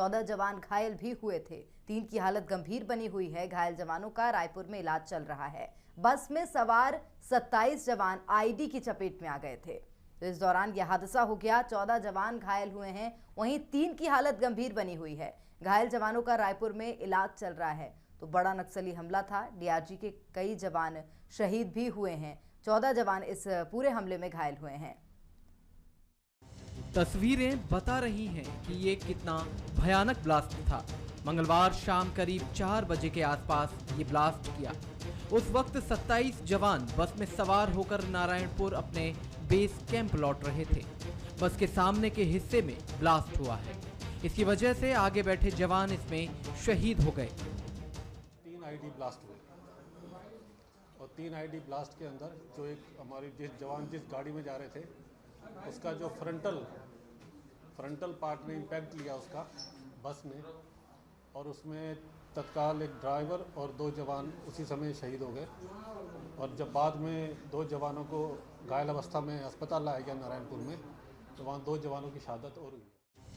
14 जवान घायल भी हुए थे। 3 की हालत गंभीर बनी हुई है। घायल जवानों का रायपुर में इलाज चल रहा है। बस में सवार 27 जवान आईडी की चपेट में आ गए थे, तो इस दौरान यह हादसा हो गया। 14 जवान घायल हुए हैं, वहीं 3 की हालत गंभीर बनी हुई है। घायल जवानों का रायपुर में इलाज चल रहा है। तो बड़ा नक्सली हमला था। डीआरजी के कई जवान शहीद भी हुए हैं। 14 जवान इस पूरे हमले में घायल हुए हैं। तस्वीरें बता रही हैं कि ये कितना भयानक ब्लास्ट था। मंगलवार शाम करीब 4 बजे के आसपास ये ब्लास्ट किया। उस वक्त 27 जवान बस में सवार होकर नारायणपुर अपने बेस कैंप लौट रहे थे। बस के सामने के हिस्से में ब्लास्ट हुआ है। इसकी वजह से आगे बैठे जवान इसमें शहीद हो गए। 3 आईडी ब्लास्ट हुए और 3 आईडी ब्लास्ट के अंदर जो एक हमारी जिस गाड़ी में जा रहे थे उसका जो फ्रंटल पार्ट ने इम्पैक्ट लिया उसका बस में, और उसमें तत्काल एक ड्राइवर और 2 जवान उसी समय शहीद हो गए। और जब बाद में 2 जवानों को घायल अवस्था में अस्पताल लाया गया नारायणपुर में, तो वहाँ 2 जवानों की शहादत और हुई।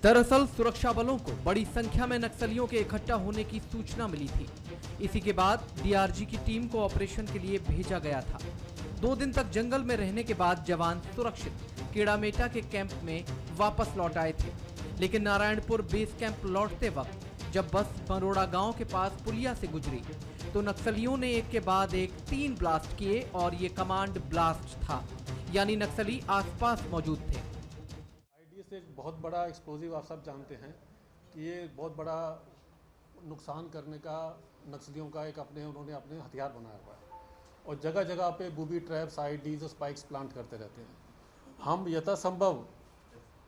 दरअसल सुरक्षा बलों को बड़ी संख्या में नक्सलियों के इकट्ठा होने की सूचना मिली थी। इसी के बाद डीआरजी की टीम को ऑपरेशन के लिए भेजा गया था। 2 दिन तक जंगल में रहने के बाद जवान सुरक्षित कीड़ामेटा के कैंप में वापस लौट आए थे। लेकिन नारायणपुर बेस कैंप लौटते वक्त जब बस बरोड़ा गांव के पास पुलिया से गुजरी, तो नक्सलियों ने एक के बाद एक 3 ब्लास्ट किए और ये कमांड ब्लास्ट था, यानी नक्सली आसपास मौजूद थे। आईडी से एक बहुत बड़ा एक्सप्लोजिव, आप सब जानते हैं कि ये बहुत बड़ा नुकसान करने का नक्सलियों का उन्होंने अपने हथियार बनाया हुआ है। और जगह जगह पे बूबी ट्रैप्स, आईडीज और स्पाइक्स प्लांट करते रहते हैं। हम यथासंभव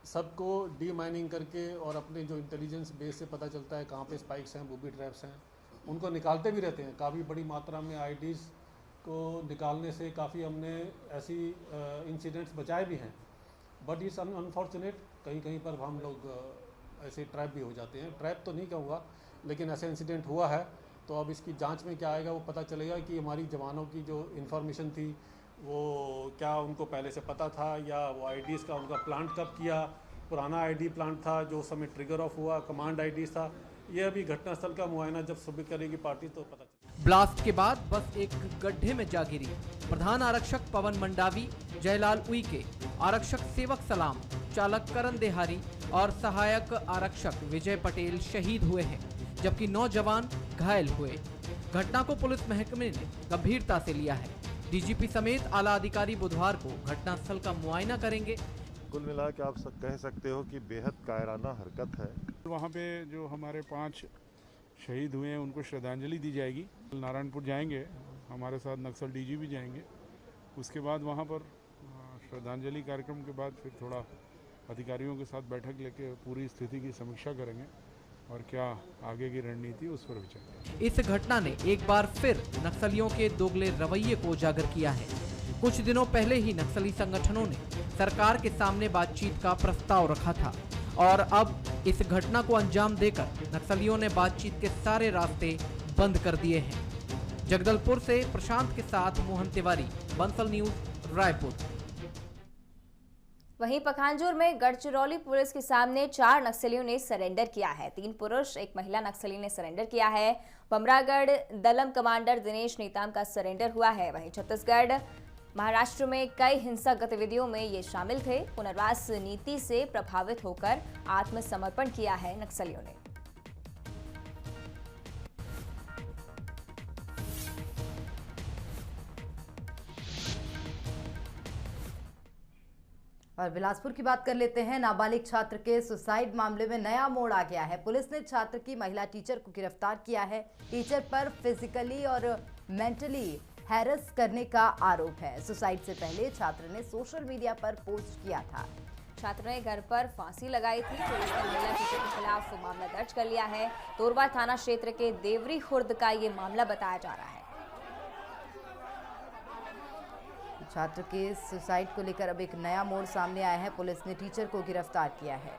सबको डी माइनिंग करके और अपने जो इंटेलिजेंस बेस से पता चलता है कहाँ पे स्पाइक्स हैं, बूबी ट्रैप्स हैं, उनको निकालते भी रहते हैं। काफ़ी बड़ी मात्रा में आईडीज़ को निकालने से काफ़ी हमने ऐसी इंसिडेंट्स बचाए भी हैं। बट इस अनफॉर्चुनेट कहीं कहीं पर हम लोग ऐसे ट्रैप भी हो जाते हैं। ट्रैप तो नहीं कहूँगा, लेकिन ऐसा इंसिडेंट हुआ है। तो अब इसकी जांच में क्या आएगा वो पता चलेगा कि हमारी जवानों की जो इन्फॉर्मेशन थी वो क्या उनको पहले से पता था, या वो आईडीज़ का उनका प्लांट कब किया, पुराना आईडी प्लांट था जो उस समय ट्रिगर ऑफ हुआ, कमांड आईडीज़ था। ये अभी घटनास्थल का मुआयना जब सबमिट करेगी पार्टी तो पता चलेगा। ब्लास्ट के बाद बस एक गड्ढे में जा गिरी। प्रधान आरक्षक पवन मंडावी, जयलाल उइके, आरक्षक सेवक सलाम, चालक करण देहारी और सहायक आरक्षक विजय पटेल शहीद हुए हैं, जबकि 9 जवान घायल हुए। घटना को पुलिस महकमे ने गंभीरता से लिया है। डीजीपी समेत आला अधिकारी बुधवार को घटनास्थल का मुआयना करेंगे। कुल मिला के आप कह सकते हो कि बेहद कायराना हरकत है। वहाँ पे जो हमारे 5 शहीद हुए हैं उनको श्रद्धांजलि दी जाएगी। नारायणपुर जाएंगे, हमारे साथ नक्सल डीजी भी जाएंगे। उसके बाद वहाँ पर श्रद्धांजलि कार्यक्रम के बाद फिर थोड़ा अधिकारियों के साथ बैठक लेके पूरी स्थिति की समीक्षा करेंगे और क्या आगे की रणनीति उस पर विचार। इस घटना ने एक बार फिर नक्सलियों के दोगले रवैये को उजागर किया है। कुछ दिनों पहले ही नक्सली संगठनों ने सरकार के सामने बातचीत का प्रस्ताव रखा था और अब इस घटना को अंजाम देकर नक्सलियों ने बातचीत के सारे रास्ते बंद कर दिए हैं। जगदलपुर से प्रशांत के साथ मोहन तिवारी, बंसल न्यूज, रायपुर। वहीं पखांजूर में गढ़चिरौली पुलिस के सामने 4 नक्सलियों ने सरेंडर किया है। 3 पुरुष, 1 महिला नक्सली ने सरेंडर किया है। बमरागढ़ दलम कमांडर दिनेश नेताम का सरेंडर हुआ है। वहीं छत्तीसगढ़, महाराष्ट्र में कई हिंसक गतिविधियों में ये शामिल थे। पुनर्वास नीति से प्रभावित होकर आत्मसमर्पण किया है नक्सलियों ने। और बिलासपुर की बात कर लेते हैं। नाबालिग छात्र के सुसाइड मामले में नया मोड़ आ गया है। पुलिस ने छात्र की महिला टीचर को गिरफ्तार किया है। टीचर पर फिजिकली और मेंटली हैरेस करने का आरोप है। सुसाइड से पहले छात्र ने सोशल मीडिया पर पोस्ट किया था। छात्र ने घर पर फांसी लगाई थी। पुलिस ने महिला टीचर के खिलाफ मामला दर्ज कर लिया है। तोरवा थाना क्षेत्र के देवरी खुर्द का ये मामला बताया जा रहा है। छात्र के सुसाइड को लेकर अब एक नया मोड़ सामने आया है। पुलिस ने टीचर को गिरफ्तार किया है।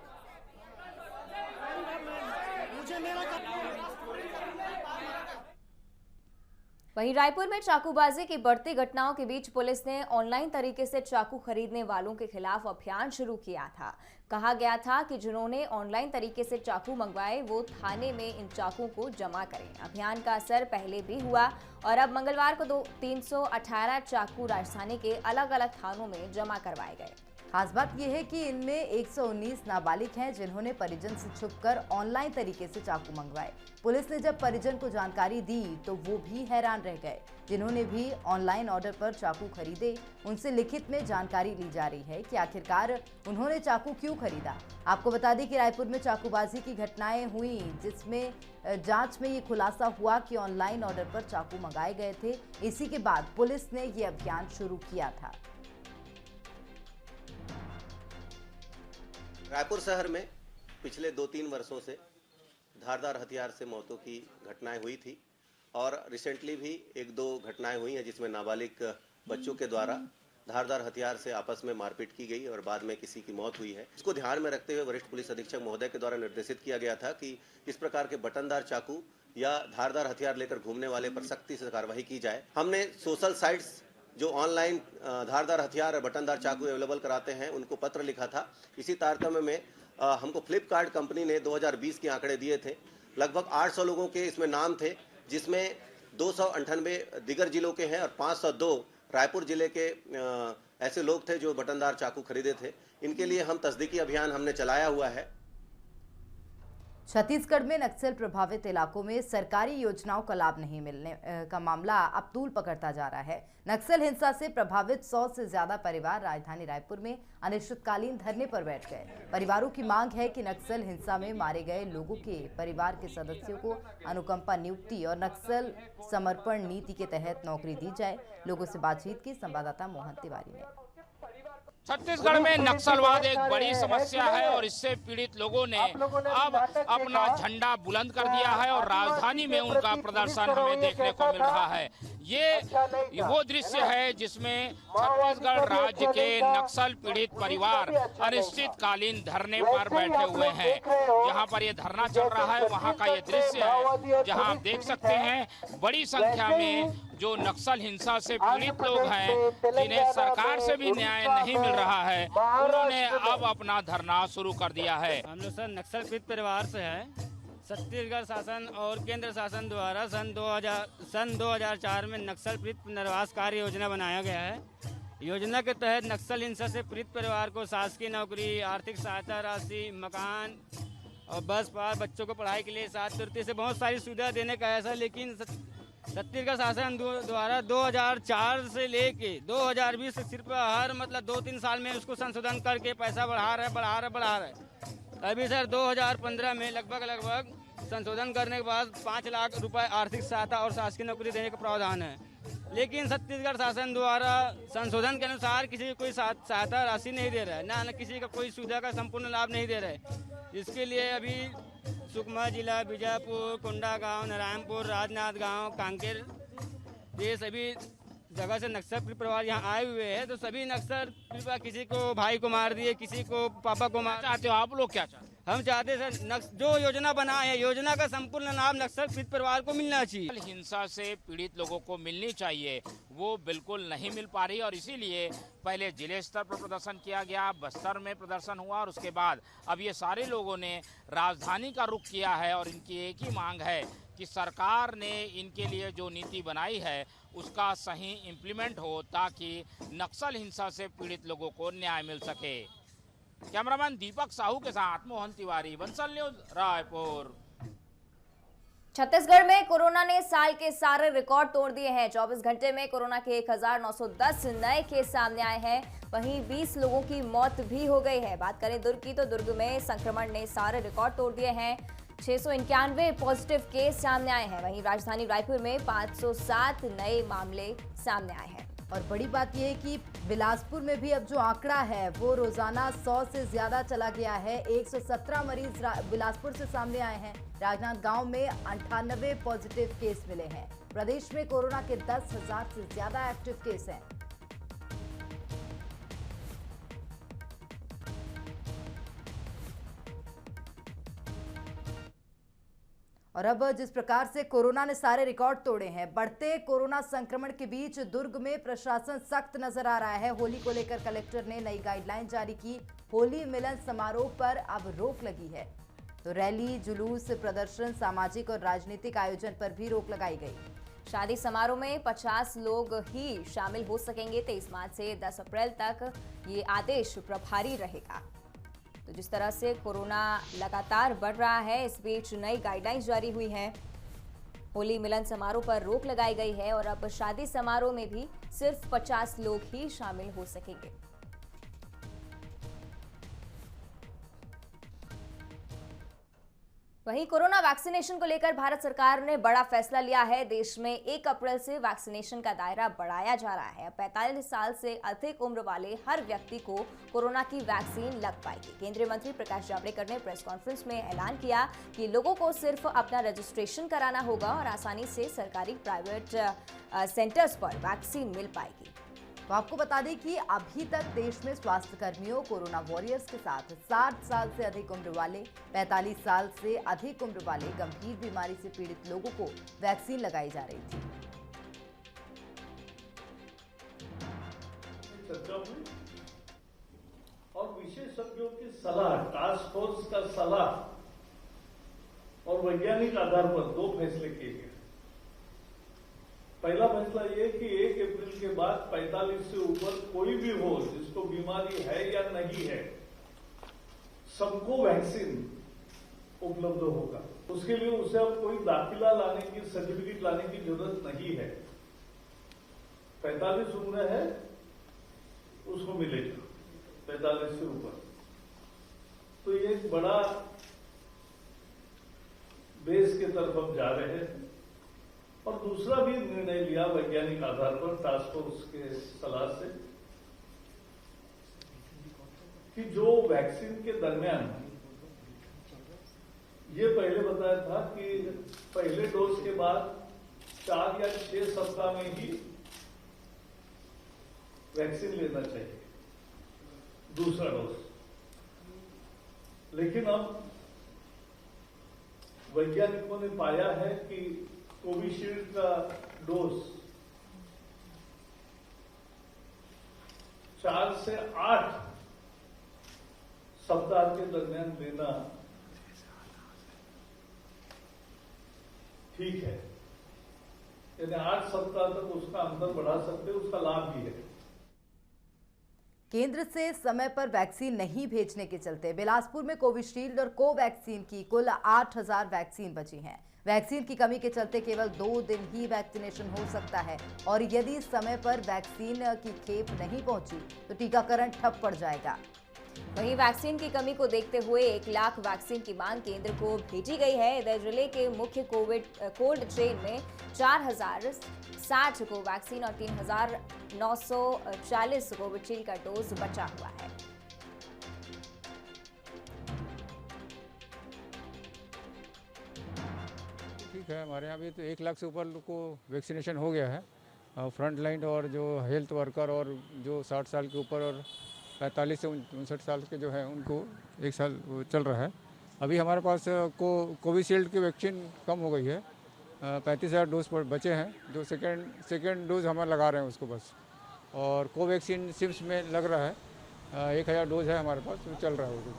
वहीं रायपुर में चाकूबाजी की बढ़ती घटनाओं के बीच पुलिस ने ऑनलाइन तरीके से चाकू खरीदने वालों के खिलाफ अभियान शुरू किया था। कहा गया था कि जिन्होंने ऑनलाइन तरीके से चाकू मंगवाए वो थाने में इन चाकू को जमा करें। अभियान का असर पहले भी हुआ और अब मंगलवार को 318 चाकू राजधानी के अलग अलग थानों में जमा करवाए गए। खास बात यह है कि इनमें 119 नाबालिग हैं जिन्होंने परिजन से छुपकर ऑनलाइन तरीके से चाकू मंगवाए। पुलिस ने जब परिजन को जानकारी दी तो वो भी हैरान रह गए। जिन्होंने भी ऑनलाइन ऑर्डर पर चाकू खरीदे उनसे लिखित में जानकारी ली जा रही है कि आखिरकार उन्होंने चाकू क्यों खरीदा। आपको बता दें कि रायपुर में चाकूबाजी की घटनाएं हुई जिसमें जांच में ये खुलासा हुआ कि ऑनलाइन ऑर्डर पर चाकू मंगाए गए थे। इसी के बाद पुलिस ने ये अभियान शुरू किया था। रायपुर शहर में पिछले 2-3 वर्षों से धारदार हथियार से मौतों की घटनाएं हुई थी और रिसेंटली भी 1-2 घटनाएं हुई हैं जिसमें नाबालिग बच्चों के द्वारा धारदार हथियार से आपस में मारपीट की गई और बाद में किसी की मौत हुई है। इसको ध्यान में रखते हुए वरिष्ठ पुलिस अधीक्षक महोदय के द्वारा निर्देशित किया गया था कि इस प्रकार के बटनदार चाकू या धारदार हथियार लेकर घूमने वाले पर सख्ती से कार्रवाई की जाए। हमने सोशल साइट्स जो ऑनलाइन धारदार हथियार और बटनदार चाकू अवेलेबल कराते हैं उनको पत्र लिखा था। इसी तारतम्य में हमको फ्लिपकार्ट कंपनी ने 2020 के आंकड़े दिए थे। लगभग 800 लोगों के इसमें नाम थे जिसमें 298 दिगर जिलों के हैं और 502 रायपुर जिले के ऐसे लोग थे जो बटनदार चाकू खरीदे थे। इनके लिए हम तस्दीकी अभियान हमने चलाया हुआ है। छत्तीसगढ़ में नक्सल प्रभावित इलाकों में सरकारी योजनाओं का लाभ नहीं मिलने का मामला अब तूल पकड़ता जा रहा है। नक्सल हिंसा से प्रभावित 100 से ज्यादा परिवार राजधानी रायपुर में अनिश्चितकालीन धरने पर बैठ गए। परिवारों की मांग है कि नक्सल हिंसा में मारे गए लोगों के परिवार के सदस्यों को अनुकंपा नियुक्ति और नक्सल समर्पण नीति के तहत नौकरी दी जाए। लोगों से बातचीत की संवाददाता मोहन तिवारी ने। छत्तीसगढ़ में नक्सलवाद एक बड़ी समस्या है और इससे पीड़ित लोगों ने अब अपना झंडा बुलंद कर दिया है और राजधानी में उनका प्रदर्शन हमें देखने को मिल रहा है। ये वो दृश्य है जिसमें छत्तीसगढ़ राज्य के नक्सल पीड़ित परिवार अनिश्चितकालीन धरने पर बैठे हुए हैं। जहां पर ये धरना चल रहा है वहां का ये दृश्य है जहां आप देख सकते हैं बड़ी संख्या में जो नक्सल हिंसा से पीड़ित लोग हैं जिन्हें सरकार से भी न्याय नहीं मिल रहा है उन्होंने अब अपना धरना शुरू कर दिया है। हम लोग सर नक्सल पीड़ित परिवार से हैं। छत्तीसगढ़ शासन और केंद्र शासन द्वारा सन 2004 में नक्सल पीड़ित पुनर्वास कार्य योजना बनाया गया है। योजना के तहत नक्सल हिंसा से पीड़ित परिवार को शासकीय नौकरी, आर्थिक सहायता राशि, मकान और बस पास, बच्चों को पढ़ाई के लिए 7 तिथि से बहुत सारी सुविधा देने का ऐसा, लेकिन छत्तीसगढ़ शासन द्वारा 2004 से लेके 2020 से सिर्फ हर 2-3 साल में उसको संशोधन करके पैसा बढ़ा रहा है। अभी सर 2015 में लगभग संशोधन करने के बाद 5 लाख रुपए आर्थिक सहायता और शासकीय नौकरी देने का प्रावधान है। लेकिन छत्तीसगढ़ शासन द्वारा संशोधन के अनुसार किसी को कोई सहायता राशि नहीं दे रहा है, ना किसी का कोई सुविधा का संपूर्ण लाभ नहीं दे रहा है। इसके लिए अभी सुकमा जिला, बीजापुर, कोंडागांव, नारायणपुर, राजनाथ गांव, कांकेर, ये सभी जगह से नक्सल पीड़ित परिवार यहाँ आए हुए हैं। तो सभी नक्सल पीड़ित किसी को भाई को मार दिए, किसी को पापा को मार। चाहते हो आप लोग क्या चाहते? हम चाहते हैं सर जो योजना बनाए हैं योजना का संपूर्ण लाभ नक्सल पीड़ित परिवार को मिलना चाहिए। हिंसा से पीड़ित लोगों को मिलनी चाहिए वो बिल्कुल नहीं मिल पा रही और इसीलिए पहले जिले स्तर पर प्रदर्शन किया गया, बस्तर में प्रदर्शन हुआ और उसके बाद अब ये सारे लोगों ने राजधानी का रुख किया है और इनकी एक ही मांग है कि सरकार ने इनके लिए जो नीति बनाई है उसका सही इम्प्लीमेंट हो ताकि नक्सल हिंसा से पीड़ित लोगों को न्याय मिल सके। कैमरामैन दीपक साहू के साथ मोहन तिवारी, बंसल न्यूज, रायपुर। छत्तीसगढ़ में कोरोना ने साल के सारे रिकॉर्ड तोड़ दिए हैं। 24 घंटे में कोरोना के 1910 नए केस सामने आए हैं। वहीं 20 लोगों की मौत भी हो गई है। बात करें दुर्ग की तो दुर्ग में संक्रमण ने सारे रिकॉर्ड तोड़ दिए हैं। 691 पॉजिटिव केस सामने आए हैं। वहीं राजधानी रायपुर में 507 नए मामले सामने आए हैं। और बड़ी बात यह है कि बिलासपुर में भी अब जो आंकड़ा है वो रोजाना 100 से ज्यादा चला गया है। 117 मरीज बिलासपुर से सामने आए हैं। राजनांदगांव में 98 पॉजिटिव केस मिले हैं। प्रदेश में कोरोना के 10,000 से ज्यादा एक्टिव केस हैं। और अब जिस प्रकार से कोरोना ने सारे रिकॉर्ड तोड़े हैं, बढ़ते कोरोना संक्रमण के बीच दुर्ग में प्रशासन सख्त नजर आ रहा है। होली को लेकर कलेक्टर ने नई गाइडलाइन जारी की। होली मिलन समारोह पर अब रोक लगी है, तो रैली, जुलूस, प्रदर्शन, सामाजिक और राजनीतिक आयोजन पर भी रोक लगाई गई। शादी समारोह में 50 लोग ही शामिल हो सकेंगे। 23 मार्च से 10 अप्रैल तक ये आदेश प्रभारी रहेगा। तो जिस तरह से कोरोना लगातार बढ़ रहा है, इस बीच नई गाइडलाइंस जारी हुई है। होली मिलन समारोह पर रोक लगाई गई है और अब शादी समारोह में भी सिर्फ 50 लोग ही शामिल हो सकेंगे। वहीं कोरोना वैक्सीनेशन को लेकर भारत सरकार ने बड़ा फैसला लिया है। देश में 1 अप्रैल से वैक्सीनेशन का दायरा बढ़ाया जा रहा है। 45 साल से अधिक उम्र वाले हर व्यक्ति को कोरोना की वैक्सीन लग पाएगी। केंद्रीय मंत्री प्रकाश जावड़ेकर ने प्रेस कॉन्फ्रेंस में ऐलान किया कि लोगों को सिर्फ अपना रजिस्ट्रेशन कराना होगा और आसानी से सरकारी प्राइवेट सेंटर्स पर वैक्सीन मिल पाएगी। तो आपको बता दें कि अभी तक देश में स्वास्थ्य कर्मियों, कोरोना वॉरियर्स के साथ 60 साल से अधिक उम्र वाले, 45 साल से अधिक उम्र वाले गंभीर बीमारी से पीड़ित लोगों को वैक्सीन लगाई जा रही थी। चर्चा हुई और विशेषज्ञों की सलाह, टास्क फोर्स का सलाह और वैज्ञानिक आधार पर 2 फैसले किए गए। पहला फैसला ये कि 1 अप्रैल के बाद 45 से ऊपर कोई भी हो जिसको बीमारी है या नहीं है, सबको वैक्सीन उपलब्ध होगा। उसके लिए उसे अब कोई दाखिला लाने की, सर्टिफिकेट लाने की जरूरत नहीं है। 45 उम्र है उसको मिलेगा, 45 से ऊपर। तो ये एक बड़ा बेस की तरफ हम जा रहे हैं। और दूसरा भी निर्णय लिया वैज्ञानिक आधार पर टास्क फोर्स के सलाह से कि जो वैक्सीन के दरमियान ये पहले बताया था कि पहले डोज के बाद 4 या 6 सप्ताह में ही वैक्सीन लेना चाहिए, दूसरा डोज। लेकिन अब वैज्ञानिकों ने पाया है कि कोविशील्ड का डोज 4 से 8 सप्ताह के दरमियान लेना ठीक है, यानी 8 सप्ताह तक उसका अंतर बढ़ा सकते, उसका लाभ भी है। केंद्र से समय पर वैक्सीन नहीं भेजने के चलते बिलासपुर में कोविशील्ड और कोवैक्सीन की कुल 8000 वैक्सीन बची हैं। वैक्सीन की कमी के चलते केवल 2 दिन ही वैक्सीनेशन हो सकता है और यदि समय पर वैक्सीन की खेप नहीं पहुंची तो टीकाकरण ठप पड़ जाएगा। वहीं वैक्सीन की कमी को देखते हुए 1 लाख वैक्सीन की मांग केंद्र को भेजी गई है। इधर जिले के मुख्य कोल्ड चेन में 4060 कोवैक्सीन और 3940 कोविशील्ड का डोज बचा हुआ है। ठीक है, हमारे यहाँ भी तो 1 लाख से ऊपर को वैक्सीनेशन हो गया है। फ्रंट लाइन और जो हेल्थ वर्कर और जो 60 साल के ऊपर और 45 से 59 साल के जो है उनको 1 साल चल रहा है। अभी हमारे पास कोविशील्ड की वैक्सीन कम हो गई है, 35,000 डोज पर बचे हैं। जो सेकेंड डोज हम लगा रहे हैं उसको बस। और कोवैक्सीन सिम्स में लग रहा है, 1000 डोज है हमारे पास, तो चल रहा है वो।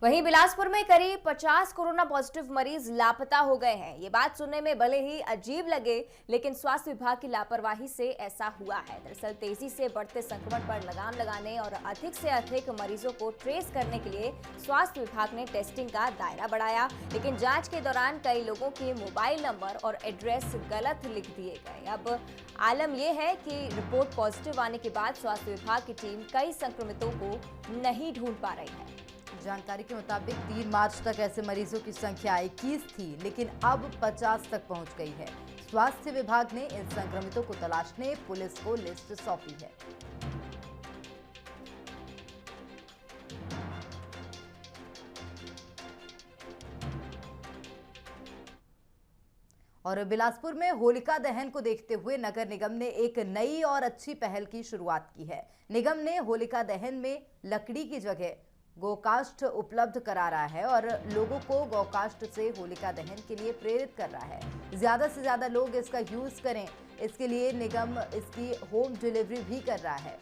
वहीं बिलासपुर में करीब 50 कोरोना पॉजिटिव मरीज लापता हो गए हैं। ये बात सुनने में भले ही अजीब लगे, लेकिन स्वास्थ्य विभाग की लापरवाही से ऐसा हुआ है। दरअसल तेजी से बढ़ते संक्रमण पर लगाम लगाने और अधिक से अधिक मरीजों को ट्रेस करने के लिए स्वास्थ्य विभाग ने टेस्टिंग का दायरा बढ़ाया, लेकिन जांच के दौरान कई लोगों के मोबाइल नंबर और एड्रेस गलत लिख दिए गए। अब आलम यह है कि रिपोर्ट पॉजिटिव आने के बाद स्वास्थ्य विभाग की टीम कई संक्रमितों को नहीं ढूंढ पा रही है। जानकारी के मुताबिक 3 मार्च तक ऐसे मरीजों की संख्या 21 थी, लेकिन अब 50 तक पहुंच गई है। स्वास्थ्य विभाग ने इन संक्रमितों को तलाशने पुलिस को लिस्ट सौंपी है। और बिलासपुर में होलिका दहन को देखते हुए नगर निगम ने एक नई और अच्छी पहल की शुरुआत की है। निगम ने होलिका दहन में लकड़ी की जगह गोकाष्ठ उपलब्ध करा रहा है और लोगों को गोकाष्ठ से होलिका दहन के लिए प्रेरित कर रहा है। ज़्यादा से ज़्यादा लोग इसका यूज़ करें, इसके लिए निगम इसकी होम डिलीवरी भी कर रहा है।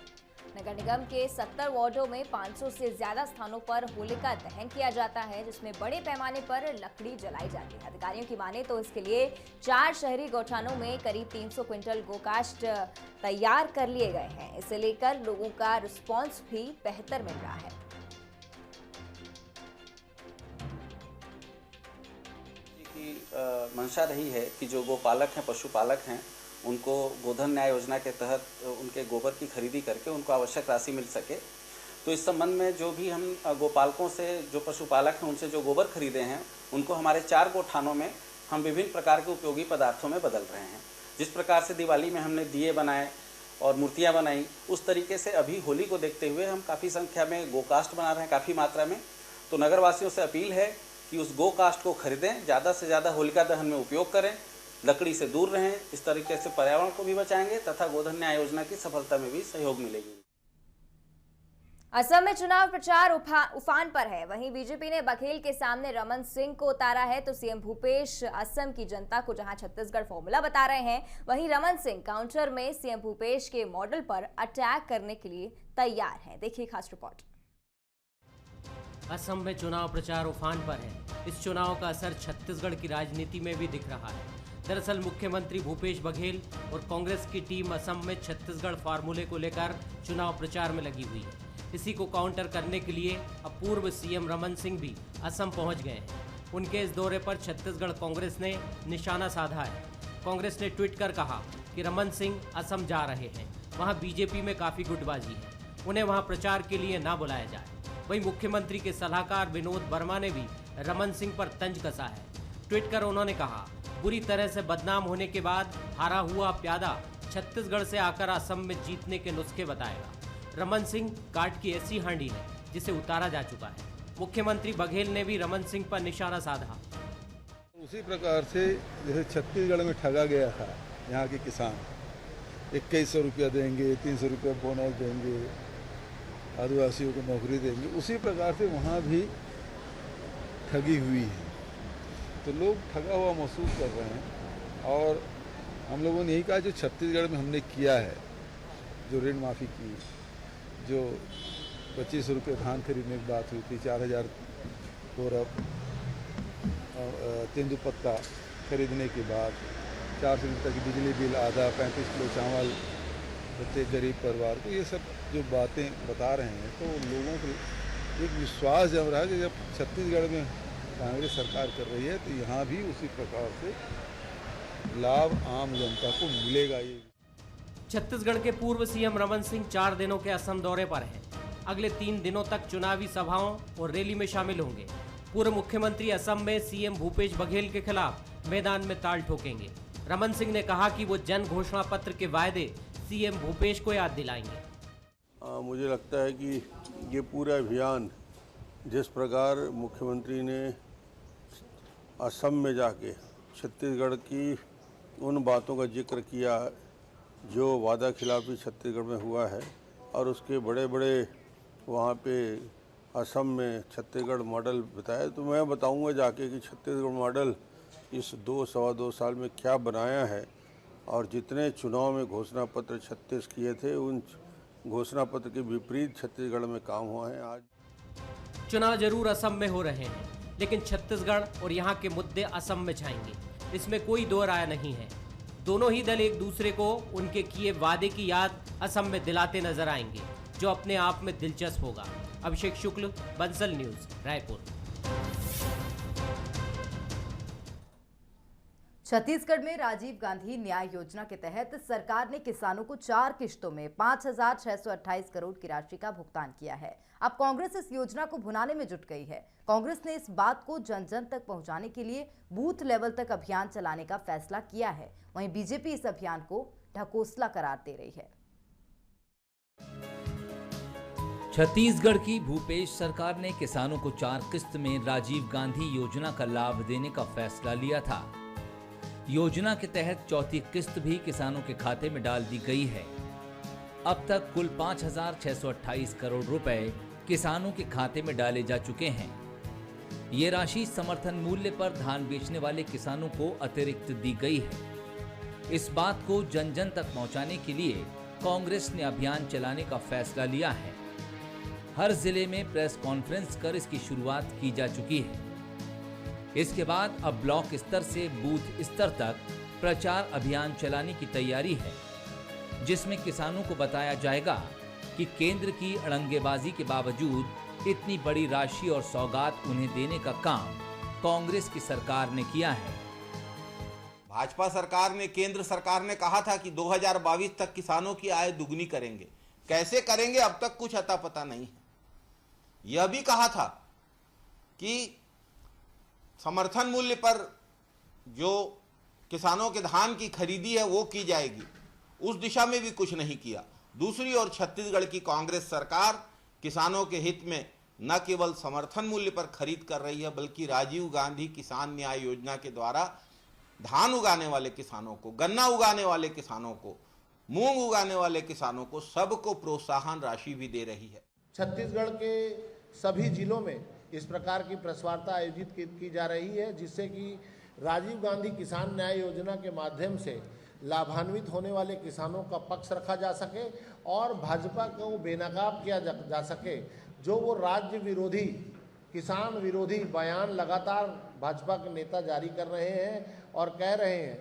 नगर निगम के 70 वार्डों में 500 से ज्यादा स्थानों पर होलिका दहन किया जाता है, जिसमें बड़े पैमाने पर लकड़ी जलाई जाती है। अधिकारियों की माने तो इसके लिए 4 शहरी गौठानों में करीब 300 क्विंटल गोकाष्ठ तैयार कर लिए गए हैं। इसे लेकर लोगों का रिस्पांस भी बेहतर मिल रहा है। मंशा रही है कि जो गोपालक हैं, पशुपालक हैं, उनको गोधन न्याय योजना के तहत उनके गोबर की खरीदी करके उनको आवश्यक राशि मिल सके। तो इस संबंध में जो भी हम गोपालकों से, जो पशुपालक हैं, उनसे जो गोबर खरीदे हैं, उनको हमारे 4 गोठानों में हम विभिन्न प्रकार के उपयोगी पदार्थों में बदल रहे हैं। जिस प्रकार से दिवाली में हमने दिए बनाए और मूर्तियाँ बनाई, उस तरीके से अभी होली को देखते हुए हम काफ़ी संख्या में गोकाष्ठ बना रहे हैं, काफ़ी मात्रा में। तो नगरवासियों से अपील है कि उस गोकाष्ठ को खरीदें, ज़्यादा से ज़्यादा होलिका दहन में उपयोग करें, लकड़ी से दूर रहें। इस तरीके से पर्यावरण को भी बचाएंगे तथा गोधन न्याय योजना की सफलता में भी सहयोग मिलेगी। असम में चुनाव प्रचार उफान पर है। वहीं बीजेपी ने बघेल के सामने रमन सिंह को उतारा है, तो सीएम भूपेश असम की जनता को जहां छत्तीसगढ़ फॉर्मूला बता रहे हैं, वहीं रमन सिंह काउंटर में सीएम भूपेश के मॉडल पर अटैक करने के लिए तैयार हैं। देखिए खास रिपोर्ट। असम में चुनाव प्रचार उफान पर है। इस चुनाव का असर छत्तीसगढ़ की राजनीति में भी दिख रहा है। दरअसल मुख्यमंत्री भूपेश बघेल और कांग्रेस की टीम असम में छत्तीसगढ़ फार्मूले को लेकर चुनाव प्रचार में लगी हुई है। इसी को काउंटर करने के लिए अब पूर्व सीएम रमन सिंह भी असम पहुंच गए हैं। उनके इस दौरे पर छत्तीसगढ़ कांग्रेस ने निशाना साधा है। कांग्रेस ने ट्वीट कर कहा कि रमन सिंह असम जा रहे हैं, वहां बीजेपी में काफ़ी गुटबाजी है, उन्हें वहां प्रचार के लिए ना बुलाया जाए। वहीं मुख्यमंत्री के सलाहकार विनोद वर्मा ने भी रमन सिंह पर तंज कसा है। ट्वीट कर उन्होंने कहा, बुरी तरह से बदनाम होने के बाद हारा हुआ प्यादा छत्तीसगढ़ से आकर असम में जीतने के नुस्खे बताएगा। रमन सिंह काट की ऐसी हांडी है जिसे उतारा जा चुका है। मुख्यमंत्री बघेल ने भी रमन सिंह पर निशाना साधा। उसी प्रकार से जैसे छत्तीसगढ़ में ठगा गया था यहाँ के किसान, 2100 रुपया देंगे, 300 रुपया बोनस देंगे, आदिवासियों को नौकरी देंगे, उसी प्रकार से वहाँ भी ठगी हुई है। तो लोग ठगा हुआ महसूस कर रहे हैं। और हम लोगों ने यही कहा जो छत्तीसगढ़ में हमने किया है, जो ऋण माफ़ी की, जो 2500 रुपये धान खरीदने की बात हुई थी, 4000 बोरा तेंदुपत्ता खरीदने के बाद 400 रुपये की बिजली बिल आधा, 35 किलो चावल प्रत्येक गरीब परिवार को, ये सब जो बातें बता रहे हैं, तो लोगों को एक विश्वास जम रहा है कि जब छत्तीसगढ़ में कांग्रेस सरकार कर रही है तो यहाँ भी उसी प्रकार से लाभ आम जनता को मिलेगा। ये छत्तीसगढ़ के पूर्व सीएम रमन सिंह 4 दिनों के असम दौरे पर हैं। अगले 3 दिनों तक चुनावी सभाओं और रैली में शामिल होंगे। पूर्व मुख्यमंत्री असम में सीएम भूपेश बघेल के खिलाफ मैदान में ताल ठोकेंगे। रमन सिंह ने कहा कि वो जन घोषणा पत्र के वायदे सीएम भूपेश को याद दिलाएंगे। मुझे लगता है कि ये पूरा अभियान जिस प्रकार मुख्यमंत्री ने असम में जाके छत्तीसगढ़ की उन बातों का जिक्र किया जो वादा खिलाफी छत्तीसगढ़ में हुआ है, और उसके बड़े बड़े वहाँ पे असम में छत्तीसगढ़ मॉडल बताया, तो मैं बताऊंगा जाके कि छत्तीसगढ़ मॉडल इस 2-2.25 साल में क्या बनाया है। और जितने चुनाव में घोषणा पत्र 36 किए थे, उन घोषणा पत्र के विपरीत छत्तीसगढ़ में काम हुआ है। आज चुनाव जरूर असम में हो रहे हैं, लेकिन छत्तीसगढ़ और यहाँ के मुद्दे असम में छाएंगे, इसमें कोई दो राय नहीं है। दोनों ही दल एक दूसरे को उनके किए वादे की याद असम में दिलाते नजर आएंगे, जो अपने आप में दिलचस्प होगा। अभिषेक शुक्ल, बंसल न्यूज, रायपुर। छत्तीसगढ़ में राजीव गांधी न्याय योजना के तहत सरकार ने किसानों को 4 किश्तों में 5,628 करोड़ की राशि का भुगतान किया है। अब कांग्रेस इस योजना को भुनाने में जुट गई है। कांग्रेस ने इस बात को जन जन तक पहुंचाने के लिए बूथ लेवल तक अभियान चलाने का फैसला किया है। वहीं बीजेपी इस अभियान को ढकोसला करार दे रही है। छत्तीसगढ़ की भूपेश सरकार ने किसानों को 4 किस्त में राजीव गांधी योजना का लाभ देने का फैसला लिया था। योजना के तहत चौथी किस्त भी किसानों के खाते में डाल दी गई है। अब तक कुल 5,628 करोड़ रुपए किसानों के खाते में डाले जा चुके हैं। ये राशि समर्थन मूल्य पर धान बेचने वाले किसानों को अतिरिक्त दी गई है। इस बात को जन जन तक पहुंचाने के लिए कांग्रेस ने अभियान चलाने का फैसला लिया है। हर जिले में प्रेस कॉन्फ्रेंस कर इसकी शुरुआत की जा चुकी है। इसके बाद अब ब्लॉक स्तर से बूथ स्तर तक प्रचार अभियान चलाने की तैयारी है, जिसमें किसानों को बताया जाएगा कि केंद्र की अड़ंगेबाजी के बावजूद इतनी बड़ी राशि और सौगात उन्हें देने का काम कांग्रेस की सरकार ने किया है। भाजपा सरकार ने, केंद्र सरकार ने कहा था कि 2022 तक किसानों की आय दुगनी करेंगे। कैसे करेंगे अब तक कुछ अता पता नहीं है। यह भी कहा था कि समर्थन मूल्य पर जो किसानों के धान की खरीदी है वो की जाएगी, उस दिशा में भी कुछ नहीं किया। दूसरी ओर छत्तीसगढ़ की कांग्रेस सरकार किसानों के हित में न केवल समर्थन मूल्य पर खरीद कर रही है, बल्कि राजीव गांधी किसान न्याय योजना के द्वारा धान उगाने वाले किसानों को, गन्ना उगाने वाले किसानों को, मूंग उगाने वाले किसानों को, सबको प्रोत्साहन राशि भी दे रही है। छत्तीसगढ़ के सभी जिलों में इस प्रकार की प्रेस वार्ता आयोजित की जा रही है, जिससे कि राजीव गांधी किसान न्याय योजना के माध्यम से लाभान्वित होने वाले किसानों का पक्ष रखा जा सके और भाजपा को बेनकाब किया जा सके। जो वो राज्य विरोधी, किसान विरोधी बयान लगातार भाजपा के नेता जारी कर रहे हैं और कह रहे हैं,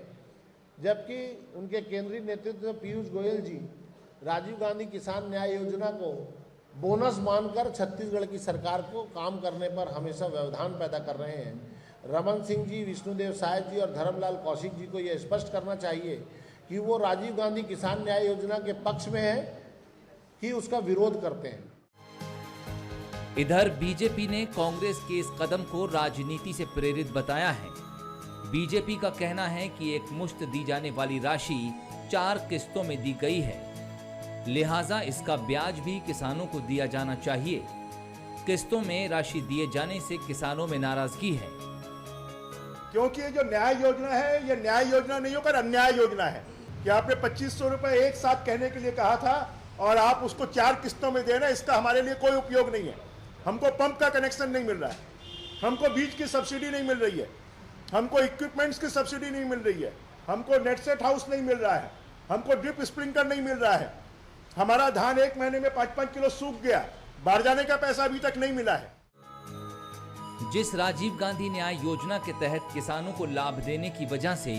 जबकि उनके केंद्रीय नेतृत्व पीयूष गोयल जी राजीव गांधी किसान न्याय योजना को बोनस मानकर छत्तीसगढ़ की सरकार को काम करने पर हमेशा व्यवधान पैदा कर रहे हैं। रमन सिंह जी, विष्णुदेव साय जी और धर्मलाल कौशिक जी को यह स्पष्ट करना चाहिए कि वो राजीव गांधी किसान न्याय योजना के पक्ष में है कि उसका विरोध करते हैं। इधर बीजेपी ने कांग्रेस के इस कदम को राजनीति से प्रेरित बताया है। बीजेपी का कहना है कि एक मुश्त दी जाने वाली राशि 4 किस्तों में दी गई है, लिहाजा इसका ब्याज भी किसानों को दिया जाना चाहिए। किस्तों में राशि दिए जाने से किसानों में नाराजगी है, क्योंकि ये जो न्याय योजना है, ये न्याय योजना नहीं होकर अन्याय योजना है कि आपने 2500 रुपए एक साथ कहने के लिए कहा था और आप उसको 4 किस्तों में देना, इसका हमारे लिए कोई उपयोग नहीं है। हमको पंप का कनेक्शन नहीं मिल रहा है, हमको बीज की सब्सिडी नहीं मिल रही है, हमको इक्विपमेंट्स की सब्सिडी नहीं मिल रही है, हमको नेट सेट हाउस नहीं मिल रहा है, हमको ड्रिप स्प्रिंकलर नहीं मिल रहा है, हमारा धान 1 महीने में 5-5 किलो सूख गया, बाहर जाने का पैसा अभी तक नहीं मिला है। जिस राजीव गांधी न्याय योजना के तहत किसानों को लाभ देने की वजह से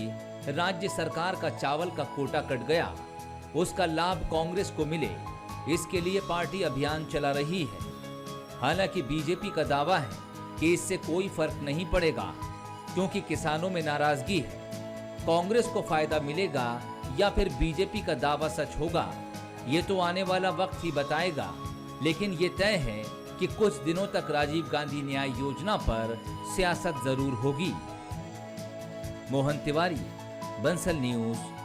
राज्य सरकार का चावल का कोटा कट गया, उसका लाभ कांग्रेस को मिले, इसके लिए पार्टी अभियान चला रही है। हालांकि बीजेपी का दावा है कि इससे कोई फर्क नहीं पड़ेगा, क्योंकि किसानों में नाराजगी है। कांग्रेस को फायदा मिलेगा या फिर बीजेपी का दावा सच होगा, ये तो आने वाला वक्त ही बताएगा। लेकिन ये तय है कि कुछ दिनों तक राजीव गांधी न्याय योजना पर सियासत जरूर होगी। मोहन तिवारी, बंसल न्यूज,